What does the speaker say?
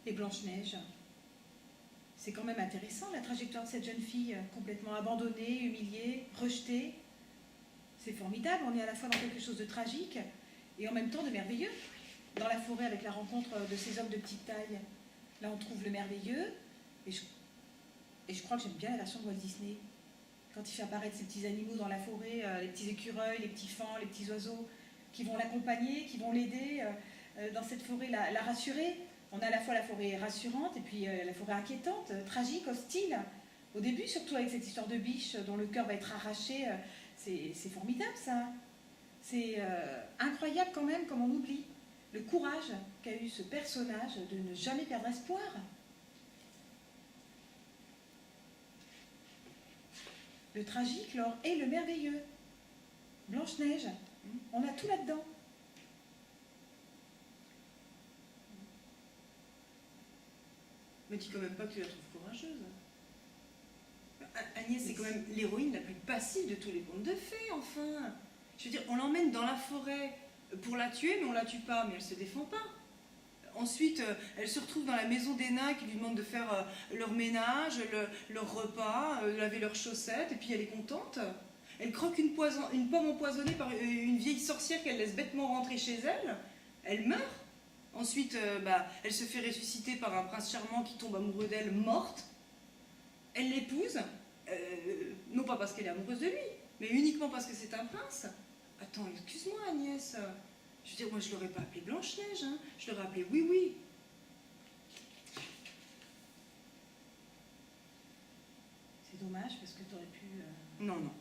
Et Blanche-Neige, c'est quand même intéressant la trajectoire de cette jeune fille, complètement abandonnée, humiliée, rejetée. C'est formidable, on est à la fois dans quelque chose de tragique et en même temps de merveilleux. Dans la forêt avec la rencontre de ces hommes de petite taille, là on trouve le merveilleux. Et je crois que j'aime bien la version de Walt Disney. Quand il fait apparaître ces petits animaux dans la forêt, les petits écureuils, les petits faons, les petits oiseaux, qui vont l'accompagner, qui vont l'aider dans cette forêt, la rassurer. On a à la fois la forêt rassurante et puis la forêt inquiétante, tragique, hostile. Au début, surtout avec cette histoire de biche dont le cœur va être arraché, c'est formidable ça. C'est incroyable quand même comme on oublie le courage qu'a eu ce personnage de ne jamais perdre espoir. Le tragique, l'or et le merveilleux. Blanche-Neige, on a tout là-dedans. Mais dis quand même pas que tu la trouves courageuse. Agnès, c'est quand même l'héroïne la plus passive de tous les contes de fées, enfin. Je veux dire, on l'emmène dans la forêt pour la tuer, mais on la tue pas, mais elle se défend pas. Ensuite, elle se retrouve dans la maison des nains qui lui demandent de faire leur ménage, leur repas, laver leurs chaussettes, et puis elle est contente. Elle croque une pomme empoisonnée par une vieille sorcière qu'elle laisse bêtement rentrer chez elle. Elle meurt. Ensuite, elle se fait ressusciter par un prince charmant qui tombe amoureux d'elle, morte. Elle l'épouse, non pas parce qu'elle est amoureuse de lui, mais uniquement parce que c'est un prince. Attends, excuse-moi Agnès. Je veux dire, moi je l'aurais pas appelée Blanche-Neige, hein. Je l'aurais appelée Oui-Oui. C'est dommage parce que tu aurais pu... Non, non.